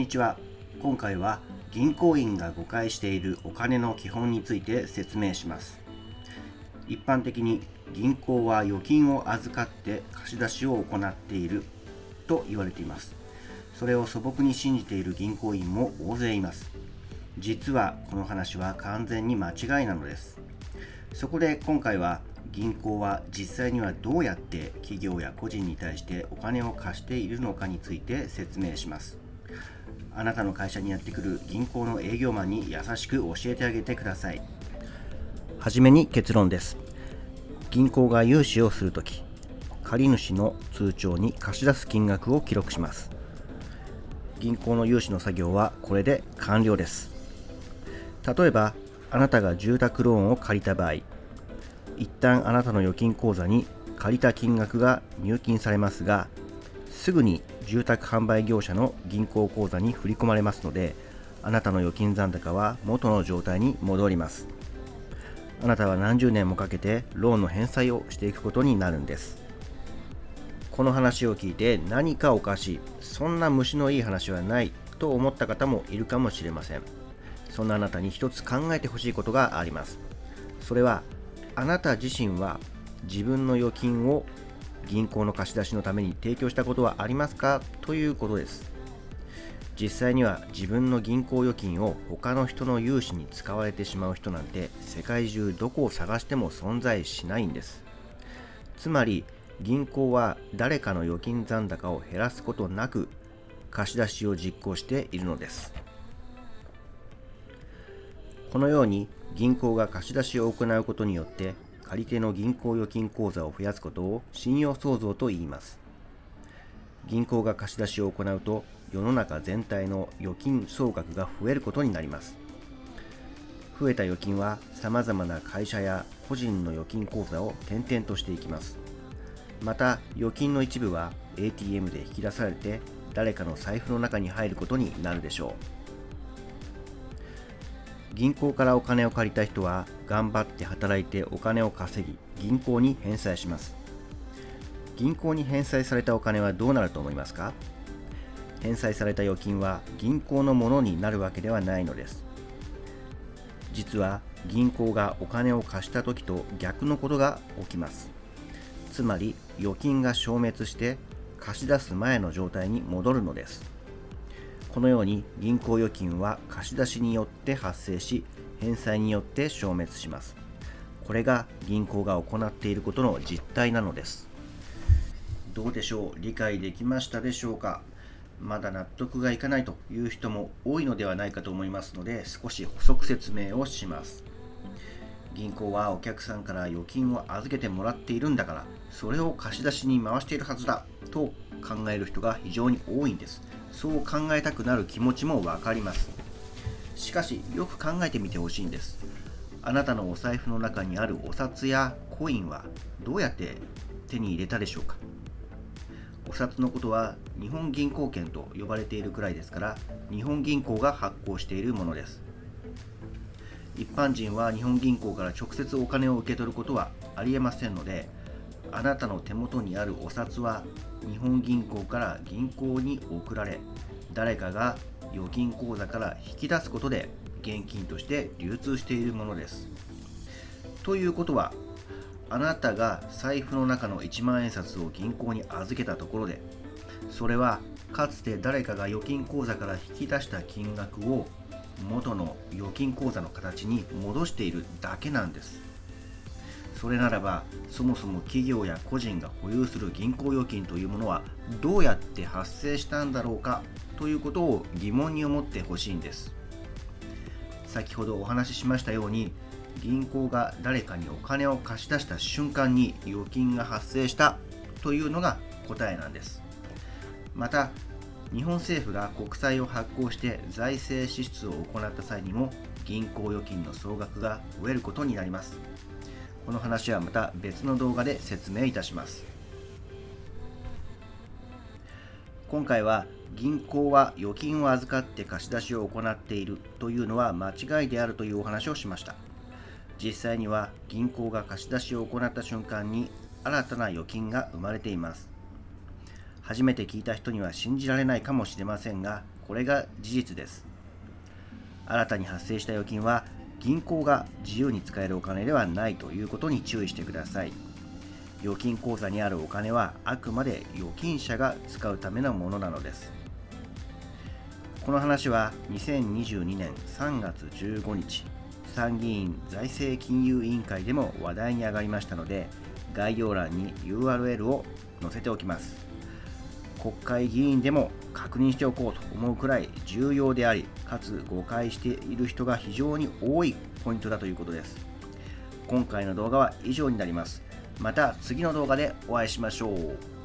にちは。今回は銀行員が誤解しているお金の基本について説明します。一般的に銀行は預金を預かって貸し出しを行っていると言われています。それを素朴に信じている銀行員も大勢います。実はこの話は完全に間違いなのです。そこで今回は銀行は実際にはどうやって企業や個人に対してお金を貸しているのかについて説明します。あなたの会社にやってくる銀行の営業マンに優しく教えてあげてください。はじめに結論です。銀行が融資をするとき、借り主の通帳に貸し出す金額を記録します。銀行の融資の作業はこれで完了です。例えば、あなたが住宅ローンを借りた場合、一旦あなたの預金口座に借りた金額が入金されますが、すぐに住宅販売業者の銀行口座に振り込まれますので、あなたの預金残高は元の状態に戻ります。あなたは何十年もかけてローンの返済をしていくことになるんです。この話を聞いて何かおかしい、そんな虫のいい話はないと思った方もいるかもしれません。そんなあなたに一つ考えてほしいことがあります。それは、あなた自身は自分の預金を銀行の貸し出しのために提供したことはありますかということです。実際には自分の銀行預金を他の人の融資に使われてしまう人なんて世界中どこを探しても存在しないんです。つまり銀行は誰かの預金残高を減らすことなく貸し出しを実行しているのです。このように銀行が貸し出しを行うことによって借り手の銀行預金口座を増やすことを信用創造と言います。銀行が貸し出しを行うと世の中全体の預金総額が増えることになります。増えた預金は様々な会社や個人の預金口座を転々としていきます。また預金の一部は ATM で引き出されて誰かの財布の中に入ることになるでしょう。銀行からお金を借りた人は頑張って働いてお金を稼ぎ銀行に返済します。銀行に返済されたお金はどうなると思いますか？返済された預金は銀行のものになるわけではないのです。実は銀行がお金を貸した時と逆のことが起きます。つまり預金が消滅して貸し出す前の状態に戻るのです。このように銀行預金は貸し出しによって発生し、返済によって消滅します。これが銀行が行っていることの実態なのです。どうでしょう？理解できましたでしょうか？まだ納得がいかないという人も多いのではないかと思いますので、少し補足説明をします。銀行はお客さんから預金を預けてもらっているんだから、それを貸し出しに回しているはずだと考える人が非常に多いんです。そう考えたくなる気持ちもわかります。しかしよく考えてみてほしいんです。あなたのお財布の中にあるお札やコインはどうやって手に入れたでしょうか？お札のことは日本銀行券と呼ばれているくらいですから、日本銀行が発行しているものです。一般人は日本銀行から直接お金を受け取ることはありえませんので、あなたの手元にあるお札は日本銀行から銀行に送られ、誰かが預金口座から引き出すことで現金として流通しているものです。ということは、あなたが財布の中の1万円札を銀行に預けたところで、それはかつて誰かが預金口座から引き出した金額を元の預金口座の形に戻しているだけなんです。それならば、そもそも企業や個人が保有する銀行預金というものはどうやって発生したんだろうかということを疑問に思ってほしいんです。先ほどお話ししましたように、銀行が誰かにお金を貸し出した瞬間に預金が発生したというのが答えなんです。また、日本政府が国債を発行して財政支出を行った際にも銀行預金の総額が増えることになります。この話はまた別の動画で説明いたします。今回は銀行は預金を預かって貸し出しを行っているというのは間違いであるというお話をしました。実際には銀行が貸し出しを行った瞬間に新たな預金が生まれています。初めて聞いた人には信じられないかもしれませんが、これが事実です。新たに発生した預金は銀行が自由に使えるお金ではないということに注意してください。預金口座にあるお金はあくまで預金者が使うためのものなのです。この話は2022年3月15日、参議院財政金融委員会でも話題に上がりましたので、概要欄に URL を載せておきます。国会議員でも確認しておこうと思うくらい重要であり、かつ誤解している人が非常に多いポイントだということです。今回の動画は以上になります。また次の動画でお会いしましょう。